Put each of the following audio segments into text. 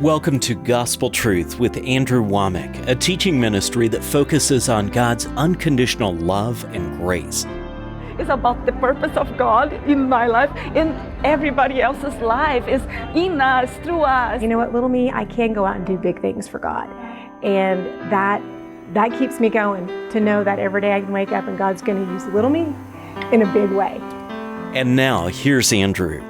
Welcome to Gospel Truth with Andrew Wommack, a teaching ministry that focuses on God's unconditional love and grace. It's about the purpose of God in my life, in everybody else's life, is in us, through us. You know what, little me, I can go out and do big things for God. And that keeps me going, to know that every day I can wake up and God's going to use little me in a big way. And now, here's Andrew.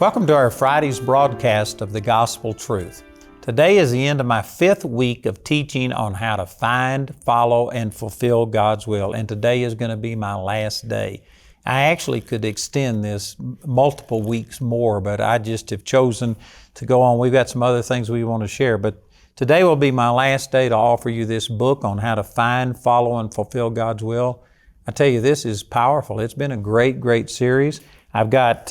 Welcome to our Friday's broadcast of the Gospel Truth. Today is the end of my 5th week of teaching on how to find, follow, and fulfill God's will. And today is going to be my last day. I actually could extend this multiple weeks more, but I just have chosen to go on. We've got some other things we want to share, but today will be my last day to offer you this book on how to find, follow, and fulfill God's will. I tell you, this is powerful. It's been a great series. I've got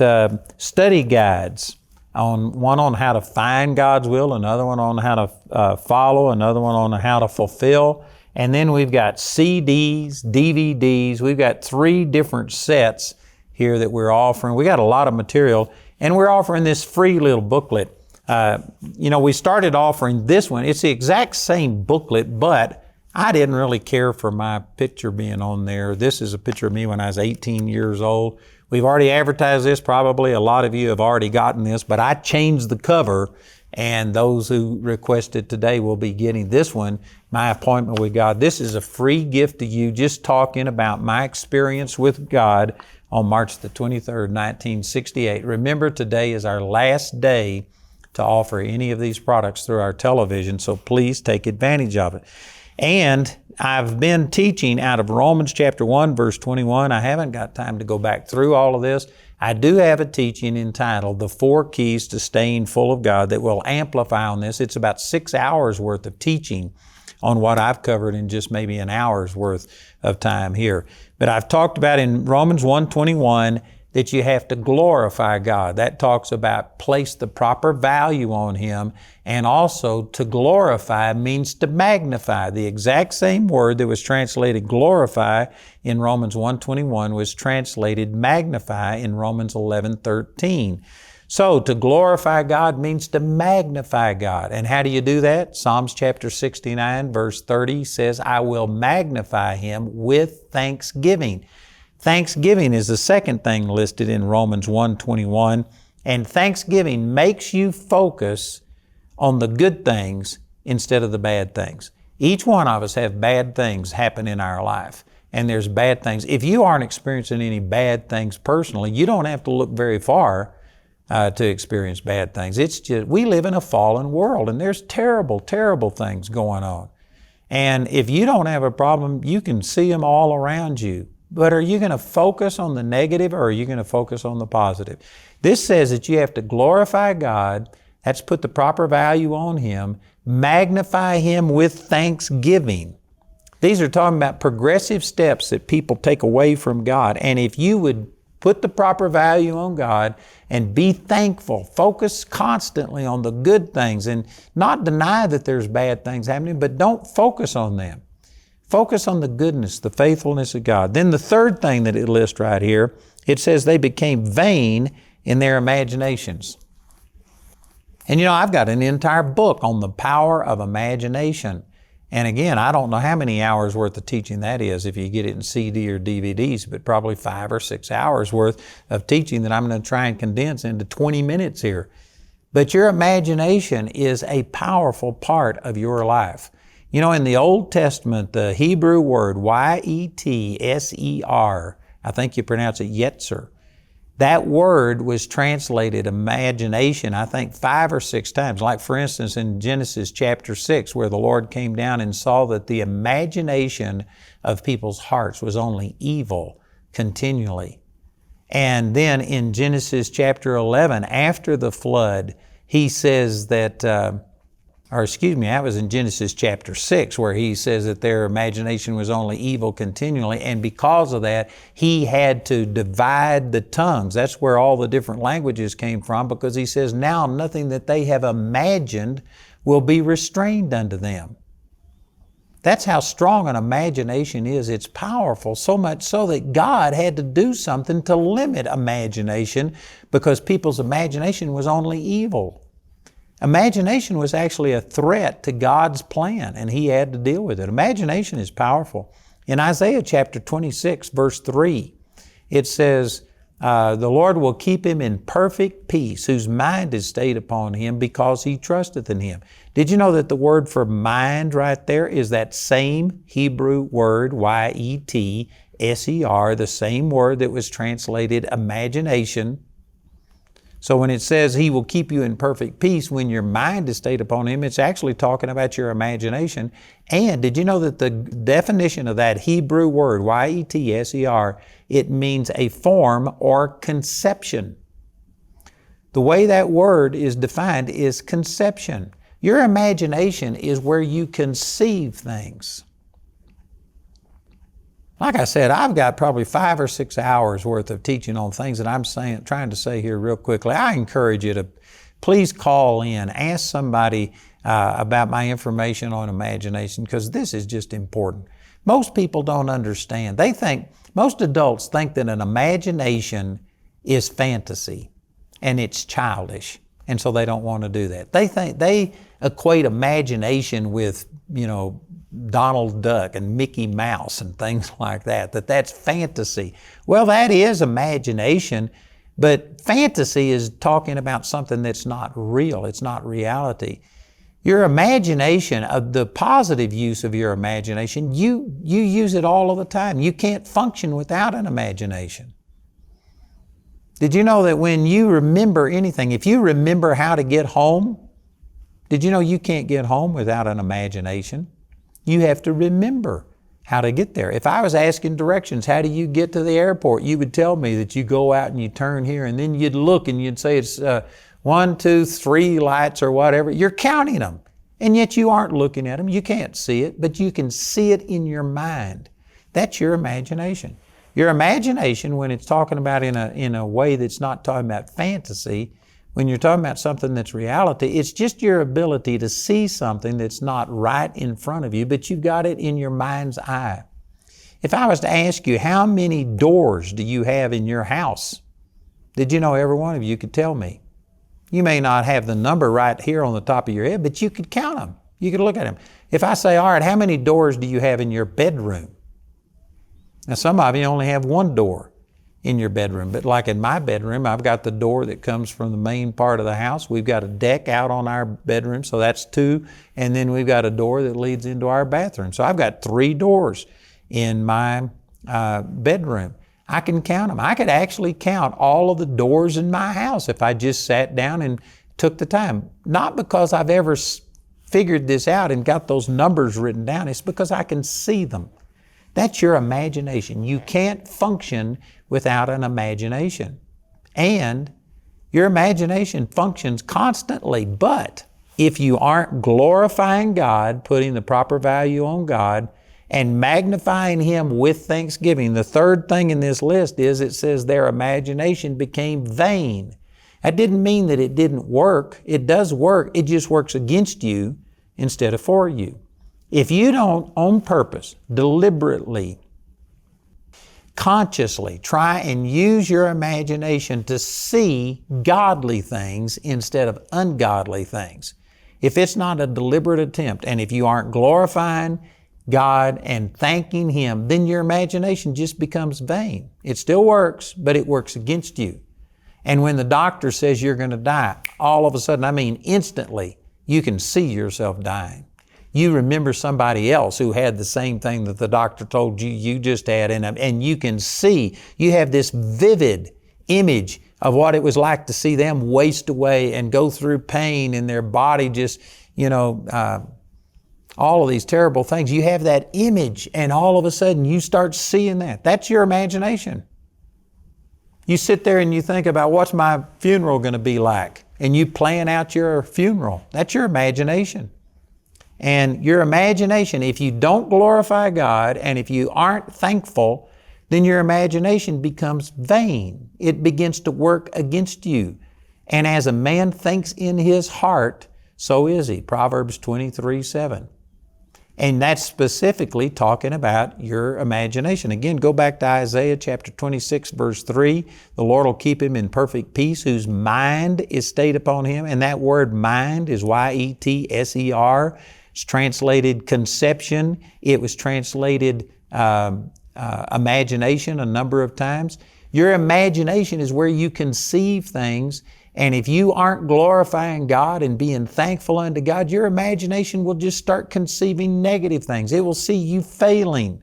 study guides, one on how to find God's will, another one on how to follow, another one on how to fulfill. And then we've got CDs, DVDs. We've got 3 different sets here that we're offering. We got a lot of material, and we're offering this free little booklet. We started offering this one. It's the exact same booklet, but I didn't really care for my picture being on there. This is a picture of me when I was 18 years old. We've already advertised this. Probably a lot of you have already gotten this, but I changed the cover, and those who requested today will be getting this one, My Appointment with God. This is a free gift to you, just talking about my experience with God on March the 23rd, 1968. Remember, today is our last day to offer any of these products through our television, so please take advantage of it. And I've been teaching out of Romans chapter 1, verse 21. I haven't got time to go back through all of this. I do have a teaching entitled The 4 Keys to Staying Full of God that will amplify on this. It's about 6 hours worth of teaching on what I've covered in just maybe an hour's worth of time here. But I've talked about in Romans 1:21 that you have to glorify God. That talks about place the proper value on Him, and also to glorify means to magnify. The exact same word that was translated glorify in Romans 1:21 was translated magnify in Romans 11:13. So to glorify God means to magnify God. And how do you do that? Psalms chapter 69 verse 30 says, I will magnify Him with thanksgiving. Thanksgiving is the second thing listed in Romans 1:21, and thanksgiving makes you focus on the good things instead of the bad things. Each one of us have bad things happen in our life, and there's bad things. If you aren't experiencing any bad things personally, you don't have to look very far to experience bad things. It's just, we live in a fallen world, and there's terrible things going on. And if you don't have a problem, you can see them all around you. But are you going to focus on the negative, or are you going to focus on the positive? This says that you have to glorify God. That's put the proper value on Him. Magnify Him with thanksgiving. These are talking about progressive steps that people take away from God. And if you would put the proper value on God and be thankful, focus constantly on the good things and not deny that there's bad things happening, but don't focus on them. Focus on the goodness, the faithfulness of God. Then the third thing that it lists right here, it says they became vain in their imaginations. And I've got an entire book on the power of imagination. And again, I don't know how many hours worth of teaching that is if you get it in CD or DVDs, but probably 5 or 6 hours worth of teaching that I'm going to try and condense into 20 minutes here. But your imagination is a powerful part of your life. In the Old Testament, the Hebrew word Y-E-T-S-E-R, I think you pronounce it Yetzer, that word was translated imagination, I think 5 or 6 times. Like for instance, in Genesis chapter 6, where the Lord came down and saw that the imagination of people's hearts was only evil continually. And then in Genesis chapter 11, after the flood, He says that, that was in Genesis chapter 6, where He says that their imagination was only evil continually, and because of that, He had to divide the tongues. That's where all the different languages came from, because He says, now nothing that they have imagined will be restrained unto them. That's how strong an imagination is. It's powerful, so much so that God had to do something to limit imagination, because people's imagination was only evil. Imagination was actually a threat to God's plan, and He had to deal with it. Imagination is powerful. In Isaiah chapter 26, verse 3, it says, the Lord will keep him in perfect peace, whose mind is stayed upon Him because he trusteth in Him. Did you know that the word for mind right there is that same Hebrew word, Y-E-T-S-E-R, the same word that was translated imagination? So when it says He will keep you in perfect peace when your mind is stayed upon Him, it's actually talking about your imagination. And did you know that the definition of that Hebrew word, Y-E-T-S-E-R, it means a form or conception. The way that word is defined is conception. Your imagination is where you conceive things. Like I said, I've got probably 5 or 6 hours worth of teaching on things that I'm trying to say here real quickly. I encourage you to please call in, ask somebody about my information on imagination, because this is just important. Most people don't understand. Most adults think that an imagination is fantasy and it's childish, and so they don't want to do that. They equate imagination with, Donald Duck and Mickey Mouse and things like that, that's fantasy. Well, that is imagination, but fantasy is talking about something that's not real. It's not reality. Your imagination, the positive use of your imagination, you use it all of the time. You can't function without an imagination. Did you know that when you remember anything, if you remember how to get home, did you know you can't get home without an imagination? You have to remember how to get there. If I was asking directions, how do you get to the airport? You would tell me that you go out and you turn here, and then you'd look and you'd say it's 1, 2, 3 lights or whatever. You're counting them, and yet you aren't looking at them. You can't see it, but you can see it in your mind. That's your imagination. Your imagination, when it's talking about in a way that's not talking about fantasy, when you're talking about something that's reality, it's just your ability to see something that's not right in front of you, but you've got it in your mind's eye. If I was to ask you, how many doors do you have in your house? Did you know every one of you could tell me? You may not have the number right here on the top of your head, but you could count them. You could look at them. If I say, all right, how many doors do you have in your bedroom? Now, some of you only have one door in your bedroom, but like in my bedroom, I've got the door that comes from the main part of the house. We've got a deck out on our bedroom, so that's 2, and then we've got a door that leads into our bathroom. So I've got 3 doors in my bedroom. I can count them. I could actually count all of the doors in my house if I just sat down and took the time. Not because I've ever figured this out and got those numbers written down. It's because I can see them. That's your imagination. You can't function without an imagination. And your imagination functions constantly, but if you aren't glorifying God, putting the proper value on God, and magnifying Him with thanksgiving, the third thing in this list is it says their imagination became vain. That didn't mean that it didn't work. It does work. It just works against you instead of for you. If you don't, on purpose, deliberately, consciously try and use your imagination to see godly things instead of ungodly things, if it's not a deliberate attempt, and if you aren't glorifying God and thanking Him, then your imagination just becomes vain. It still works, but it works against you. And when the doctor says you're going to die, all of a sudden, instantly, you can see yourself dying. You remember somebody else who had the same thing that the doctor told you you just had, and you can see, you have this vivid image of what it was like to see them waste away and go through pain in their body, just, all of these terrible things. You have that image, and all of a sudden you start seeing that. That's your imagination. You sit there and you think about, what's my funeral going to be like? And you plan out your funeral. That's your imagination. And your imagination, if you don't glorify God and if you aren't thankful, then your imagination becomes vain. It begins to work against you. And as a man thinks in his heart, so is he. Proverbs 23:7. And that's specifically talking about your imagination. Again, go back to Isaiah chapter 26, verse 3. The Lord will keep him in perfect peace, whose mind is stayed upon him. And that word mind is Y-E-T-S-E-R. It's translated conception. It was translated imagination a number of times. Your imagination is where you conceive things. And if you aren't glorifying God and being thankful unto God, your imagination will just start conceiving negative things. It will see you failing.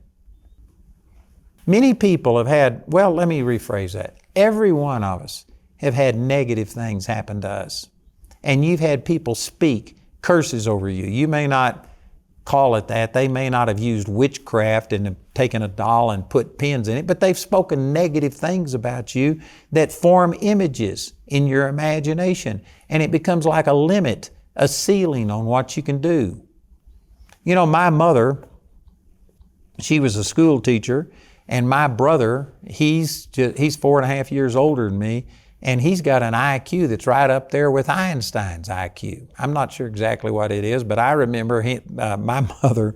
Many people have had, well, let me rephrase that. Every one of us have had negative things happen to us. And you've had people speak curses over you. You may not call it that. They may not have used witchcraft and have taken a doll and put pins in it, but they've spoken negative things about you that form images in your imagination. And it becomes like a limit, a ceiling on what you can do. You know, my mother, she was a school teacher, and my brother, he's 4.5 years older than me, and he's got an IQ that's right up there with Einstein's IQ. I'm not sure exactly what it is, but I remember my mother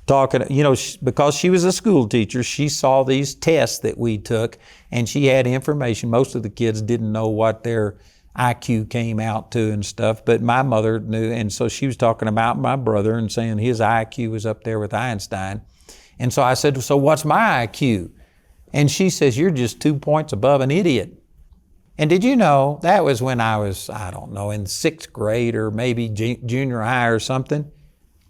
talking, you know, because she was a school teacher, she saw these tests that we took, and she had information. Most of the kids didn't know what their IQ came out to and stuff, but my mother knew, and so she was talking about my brother and saying his IQ was up there with Einstein. And so I said, so what's my IQ? And she says, you're just 2 points above an idiot. And did you know, that was when I was, I don't know, in 6th grade or maybe junior high or something.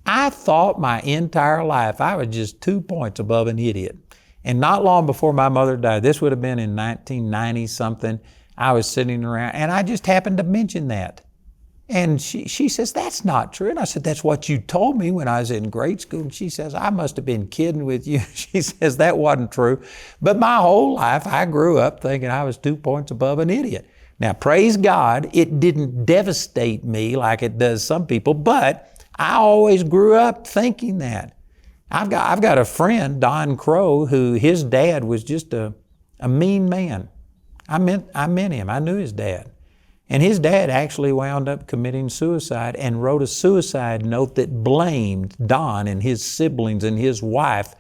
I thought my entire life I was just 2 points above an idiot. And not long before my mother died, this would have been in 1990 something, I was sitting around and I just happened to mention that. And she says, that's not true. And I said, that's what you told me when I was in grade school. And she says, I must have been kidding with you. She says, that wasn't true. But my whole life, I grew up thinking I was 2 points above an idiot. Now, praise God, it didn't devastate me like it does some people, but I always grew up thinking that. I've got a friend, Don Crow, who his dad was just a mean man. I met him. I knew his dad. And his dad actually wound up committing suicide and wrote a suicide note that blamed Don and his siblings and his wife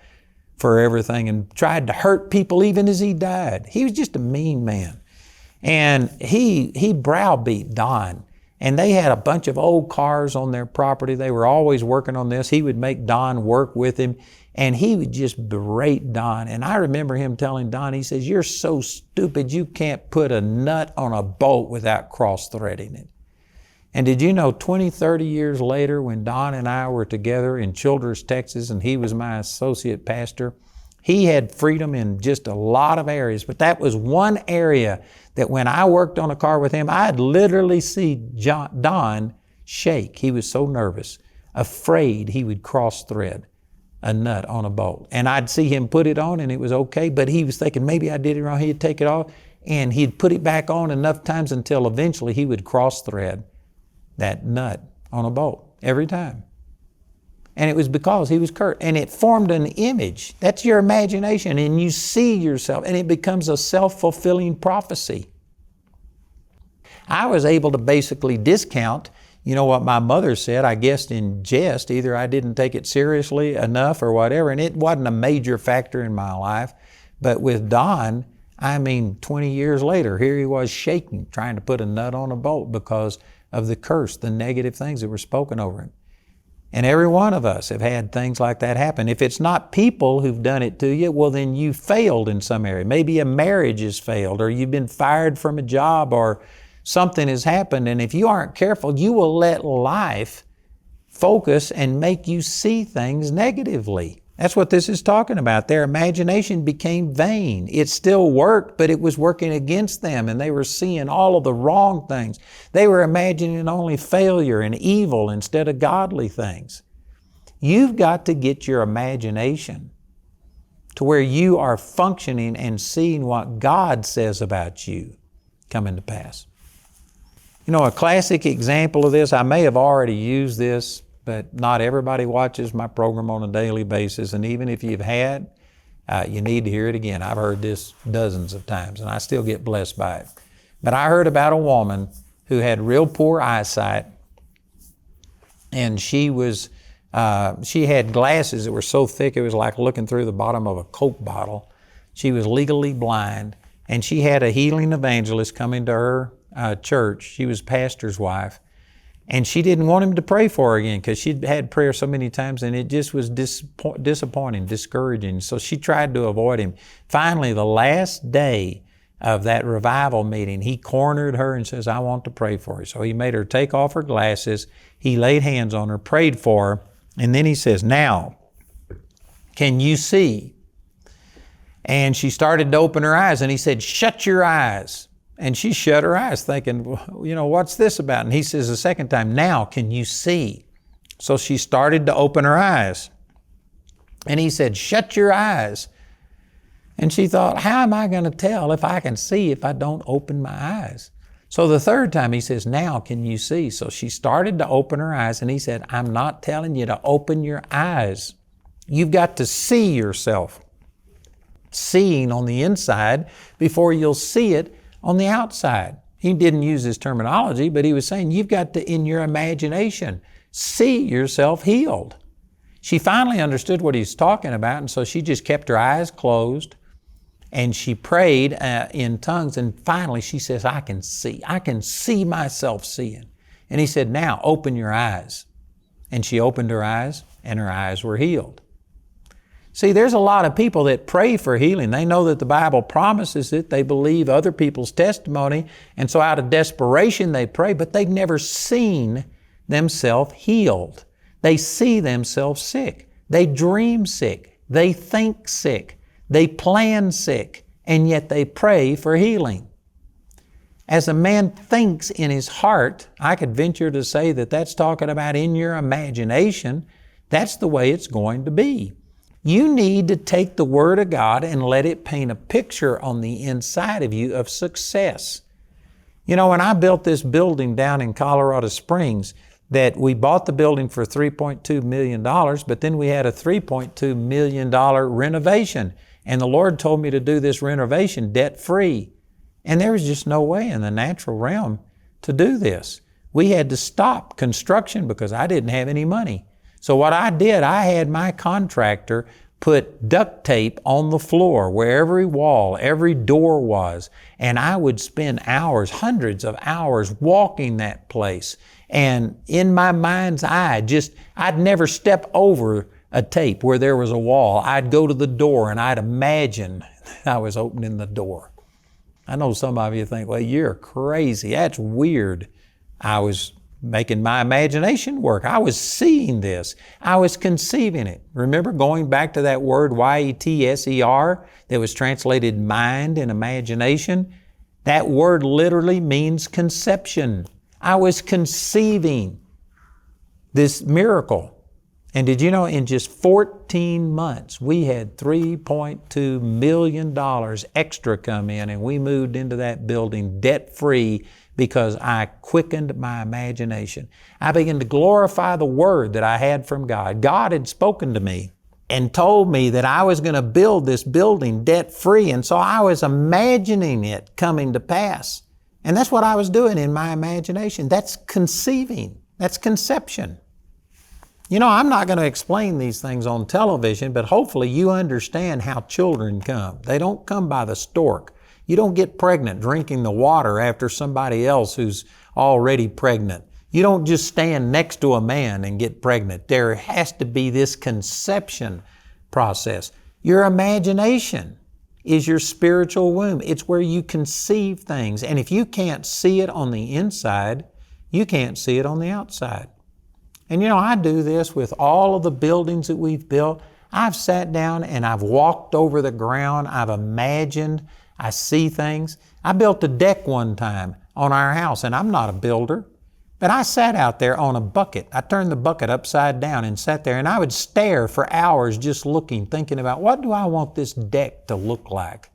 for everything and tried to hurt people even as he died. He was just a mean man. And he browbeat Don. And they had a bunch of old cars on their property. They were always working on this. He would make Don work with him. And he would just berate Don. And I remember him telling Don, he says, you're so stupid, you can't put a nut on a bolt without cross-threading it. And did you know 20, 30 years later, when Don and I were together in Childress, Texas, and he was my associate pastor, he had freedom in just a lot of areas. But that was one area that when I worked on a car with him, I'd literally see Don shake. He was so nervous, afraid he would cross-thread a nut on a bolt. And I'd see him put it on and it was okay, but he was thinking maybe I did it wrong. He'd take it off and he'd put it back on enough times until eventually he would cross-thread that nut on a bolt every time. And it was because he was curt. And it formed an image. That's your imagination. And you see yourself and it becomes a self-fulfilling prophecy. I was able to basically discount, you know, what my mother said, I guess in jest. Either I didn't take it seriously enough or whatever, and it wasn't a major factor in my life. But with Don, 20 years later, here he was shaking, trying to put a nut on a bolt because of the curse, the negative things that were spoken over him. And every one of us have had things like that happen. If it's not people who've done it to you, well, then you failed in some area. Maybe a marriage has failed, or you've been fired from a job, or something has happened, and if you aren't careful, you will let life focus and make you see things negatively. That's what this is talking about. Their imagination became vain. It still worked, but it was working against them, and they were seeing all of the wrong things. They were imagining only failure and evil instead of godly things. You've got to get your imagination to where you are functioning and seeing what God says about you coming to pass. You know, a classic example of this, I may have already used this, but not everybody watches my program on a daily basis. And even if you've had, you need to hear it again. I've heard this dozens of times and I still get blessed by it. But I heard about a woman who had real poor eyesight, and she was She had glasses that were so thick it was like looking through the bottom of a Coke bottle. She was legally blind, and she had a healing evangelist coming to her church. She was pastor's wife, and she didn't want him to pray for her again because she'd had prayer so many times, and it just was disappointing, discouraging. So she tried to avoid him. Finally, the last day of that revival meeting, he cornered her and says, I want to pray for you. So he made her take off her glasses. He laid hands on her, prayed for her, and then he says, now, can you see? And she started to open her eyes, and he said, shut your eyes. And she shut her eyes thinking, well, you know, what's this about? And he says the second time, now can you see? So she started to open her eyes. And he said, shut your eyes. And she thought, how am I going to tell if I can see if I don't open my eyes? So the third time he says, now can you see? So she started to open her eyes, and he said, I'm not telling you to open your eyes. You've got to see yourself. Seeing on the inside before you'll see it on the outside. He didn't use this terminology, but he was saying you've got to, in your imagination, see yourself healed. She finally understood what he was talking about, and so she just kept her eyes closed, and she prayed in tongues, and finally she says, I can see myself seeing. And he said, now open your eyes. And she opened her eyes, and her eyes were healed. See, there's a lot of people that pray for healing. They know that the Bible promises it. They believe other people's testimony. And so out of desperation they pray, but they've never seen themselves healed. They see themselves sick. They dream sick. They think sick. They plan sick. And yet they pray for healing. As a man thinks in his heart, I could venture to say that that's talking about in your imagination. That's the way it's going to be. You need to take the Word of God and let it paint a picture on the inside of you of success. You know, when I built this building down in Colorado Springs, that we bought the building for $3.2 million, but then we had a $3.2 million renovation. And the Lord told me to do this renovation debt-free. And there was just no way in the natural realm to do this. We had to stop construction because I didn't have any money. So what I did, I had my contractor put duct tape on the floor where every wall, every door was. And I would spend hours, hundreds of hours walking that place. And in my mind's eye, I'd never step over a tape where there was a wall. I'd go to the door and I'd imagine I was opening the door. I know some of you think, well, you're crazy. That's weird. I was making my imagination work. I was seeing this. I was conceiving it. Remember going back to that word Y-E-T-S-E-R that was translated mind and imagination? That word literally means conception. I was conceiving this miracle. And did you know in just 14 months, we had $3.2 million extra come in, and we moved into that building debt-free because I quickened my imagination. I began to glorify the Word that I had from God. God had spoken to me and told me that I was going to build this building debt-free, and so I was imagining it coming to pass. And that's what I was doing in my imagination. That's conceiving. That's conception. You know, I'm not going to explain these things on television, but hopefully you understand how children come. They don't come by the stork. You don't get pregnant drinking the water after somebody else who's already pregnant. You don't just stand next to a man and get pregnant. There has to be this conception process. Your imagination is your spiritual womb. It's where you conceive things. And if you can't see it on the inside, you can't see it on the outside. And you know, I do this with all of the buildings that we've built. I've sat down and I've walked over the ground. I've imagined. I see things. I built a deck one time on our house, and I'm not a builder, but I sat out there on a bucket. I turned the bucket upside down and sat there, and I would stare for hours just looking, thinking about what do I want this deck to look like?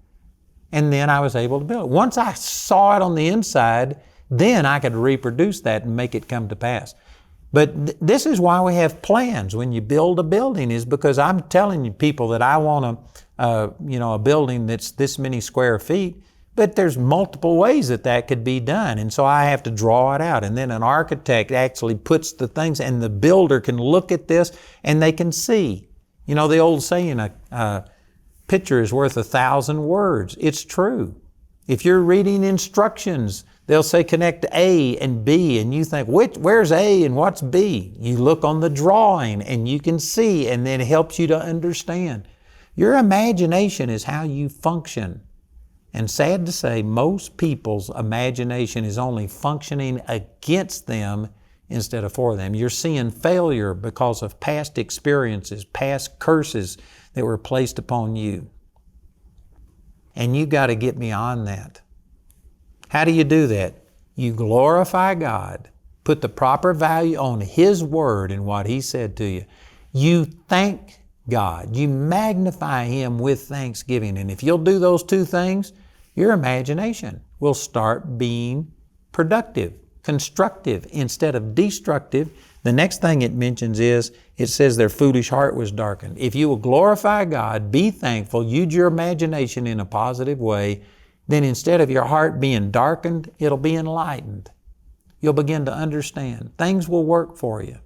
And then I was able to build it. Once I saw it on the inside, then I could reproduce that and make it come to pass. But this is why we have plans when you build a building, is because I'm telling you people that I want a building that's this many square feet. But there's multiple ways that could be done. And so I have to draw it out. And then an architect actually puts the things, and the builder can look at this and they can see. You know, the old saying, a picture is worth 1,000 words. It's true. If you're reading instructions, they'll say connect A and B, and you think, where's A and what's B? You look on the drawing and you can see, and then it helps you to understand. Your imagination is how you function. And sad to say, most people's imagination is only functioning against them instead of for them. You're seeing failure because of past experiences, past curses that were placed upon you. And you got to get beyond that. How do you do that? You glorify God, put the proper value on His Word and what He said to you. You thank God. You magnify Him with thanksgiving. And if you'll do those two things, your imagination will start being productive, constructive instead of destructive. The next thing it mentions is, it says their foolish heart was darkened. If you will glorify God, be thankful, use your imagination in a positive way, then instead of your heart being darkened, it'll be enlightened. You'll begin to understand. Things will work for you.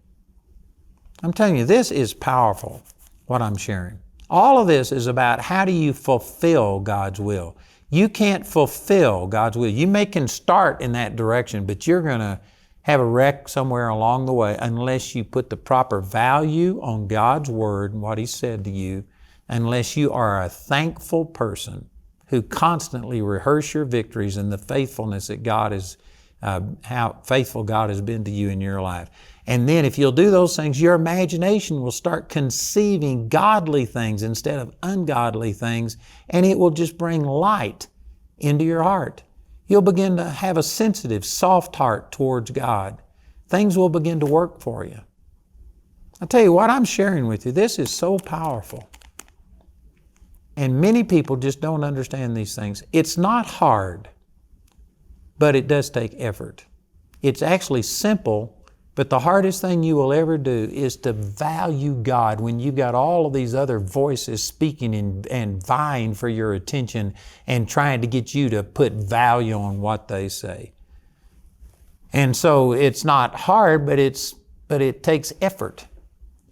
I'm telling you, this is powerful, what I'm sharing. All of this is about how do you fulfill God's will. You can't fulfill God's will. You can start in that direction, but you're going to have a wreck somewhere along the way unless you put the proper value on God's Word and what He said to you, unless you are a thankful person who constantly rehearse your victories and the faithfulness that God is, how faithful God has been to you in your life. And then if you'll do those things, your imagination will start conceiving godly things instead of ungodly things, and it will just bring light into your heart. You'll begin to have a sensitive, soft heart towards God. Things will begin to work for you. I'll tell you what I'm sharing with you, this is so powerful. And many people just don't understand these things. It's not hard, but it does take effort. It's actually simple, but the hardest thing you will ever do is to value God when you've got all of these other voices speaking and vying for your attention and trying to get you to put value on what they say. And so it's not hard, but it takes effort.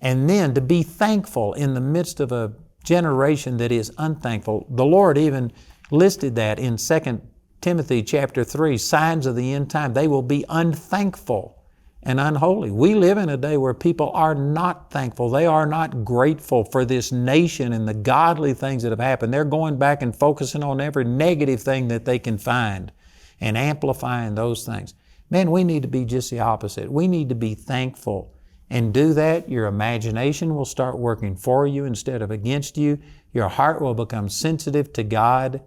And then to be thankful in the midst of a generation that is unthankful. The Lord even listed that in 2 Timothy chapter 3, signs of the end time. They will be unthankful and unholy. We live in a day where people are not thankful. They are not grateful for this nation and the godly things that have happened. They're going back and focusing on every negative thing that they can find and amplifying those things. Man, we need to be just the opposite. We need to be thankful. And do that, your imagination will start working for you instead of against you. Your heart will become sensitive to God.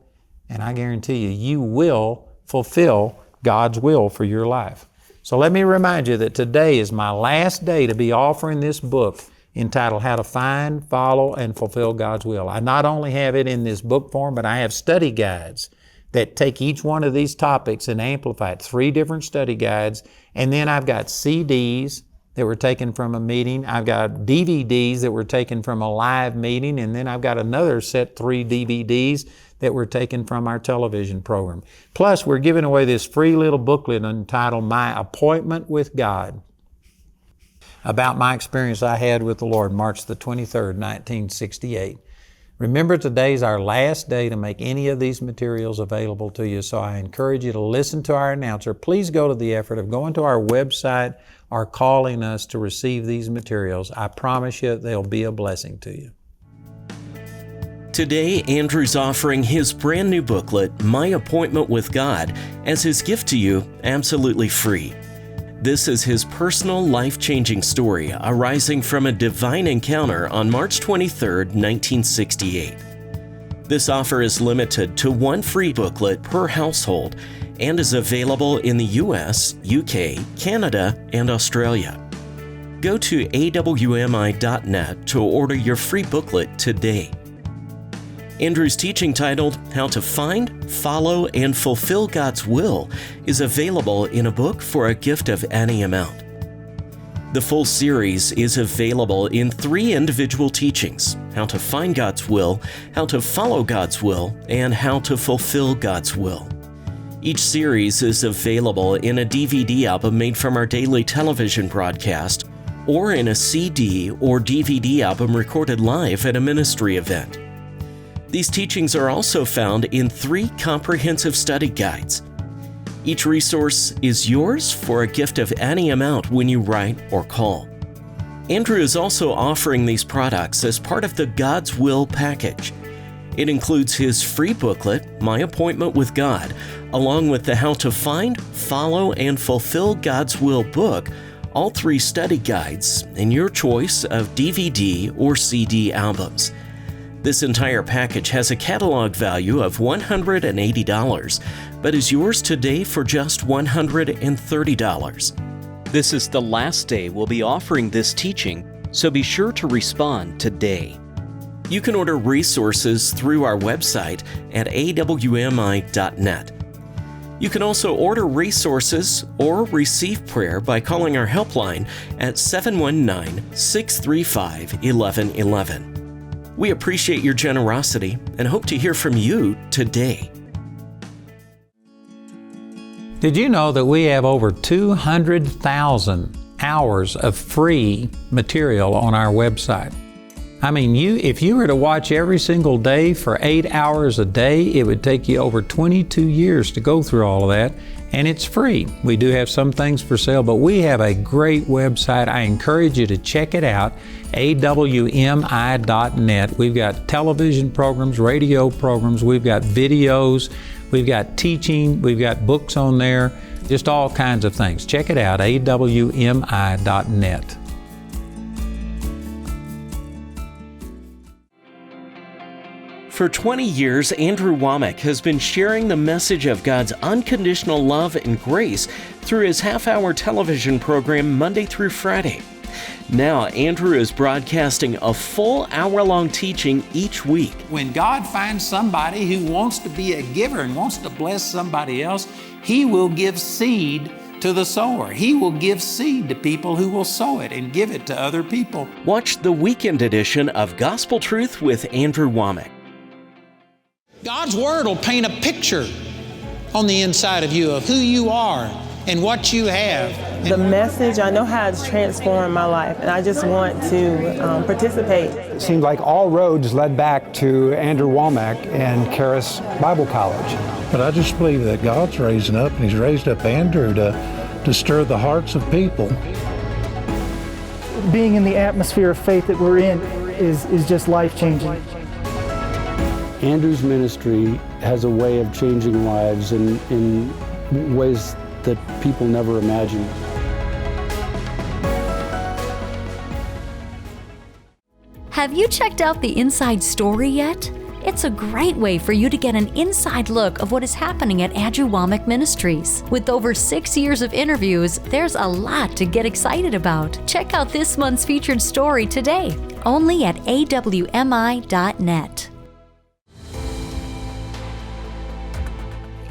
And I guarantee you, you will fulfill God's will for your life. So let me remind you that today is my last day to be offering this book entitled How to Find, Follow, and Fulfill God's Will. I not only have it in this book form, but I have study guides that take each one of these topics and amplify it. 3 different study guides. And then I've got CDs that were taken from a meeting. I've got DVDs that were taken from a live meeting. And then I've got another set 3 DVDs that were taken from our television program. Plus, we're giving away this free little booklet entitled My Appointment with God, about my experience I had with the Lord March the 23rd, 1968. Remember, today's our last day to make any of these materials available to you, so I encourage you to listen to our announcer. Please go to the effort of going to our website or calling us to receive these materials. I promise you they'll be a blessing to you. Today, Andrew's offering his brand new booklet, My Appointment with God, as his gift to you, absolutely free. This is his personal life-changing story arising from a divine encounter on March 23, 1968. This offer is limited to 1 free booklet per household and is available in the US, UK, Canada, and Australia. Go to awmi.net to order your free booklet today. Andrew's teaching titled How to Find, Follow, and Fulfill God's Will is available in a book for a gift of any amount. The full series is available in 3 individual teachings: how to find God's will, how to follow God's will, and how to fulfill God's will. Each series is available in a DVD album made from our daily television broadcast, or in a CD or DVD album recorded live at a ministry event. These teachings are also found in 3 comprehensive study guides. Each resource is yours for a gift of any amount when you write or call. Andrew is also offering these products as part of the God's Will package. It includes his free booklet, My Appointment with God, along with the How to Find, Follow, and Fulfill God's Will book, all 3 study guides, and your choice of DVD or CD albums. This entire package has a catalog value of $180, but is yours today for just $130. This is the last day we'll be offering this teaching, so be sure to respond today. You can order resources through our website at awmi.net. You can also order resources or receive prayer by calling our helpline at 719-635-1111. We appreciate your generosity and hope to hear from you today. Did you know that we have over 200,000 hours of free material on our website? I mean, if you were to watch every single day for 8 hours a day, it would take you over 22 years to go through all of that, and it's free. We do have some things for sale, but we have a great website. I encourage you to check it out, awmi.net. We've got television programs, radio programs, we've got videos, we've got teaching, we've got books on there, just all kinds of things. Check it out, awmi.net. For 20 years, Andrew Wommack has been sharing the message of God's unconditional love and grace through his half-hour television program Monday through Friday. Now, Andrew is broadcasting a full hour-long teaching each week. When God finds somebody who wants to be a giver and wants to bless somebody else, He will give seed to the sower. He will give seed to people who will sow it and give it to other people. Watch the weekend edition of Gospel Truth with Andrew Wommack. God's Word will paint a picture on the inside of you of who you are and what you have. The message, I know how it's transformed my life, and I just want to participate. It seemed like all roads led back to Andrew Wommack and Charis Bible College. But I just believe that God's raising up, and He's raised up Andrew to stir the hearts of people. Being in the atmosphere of faith that we're in is just life-changing. Andrew's ministry has a way of changing lives in ways that people never imagined. Have you checked out the Inside Story yet? It's a great way for you to get an inside look of what is happening at Andrew Wommack Ministries. With over 6 years of interviews, there's a lot to get excited about. Check out this month's featured story today, only at awmi.net.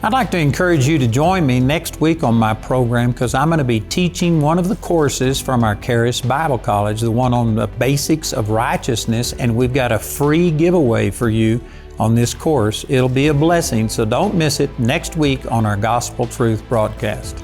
I'd like to encourage you to join me next week on my program, because I'm going to be teaching one of the courses from our Charis Bible College, the one on the basics of righteousness, and we've got a free giveaway for you on this course. It'll be a blessing, so don't miss it next week on our Gospel Truth broadcast.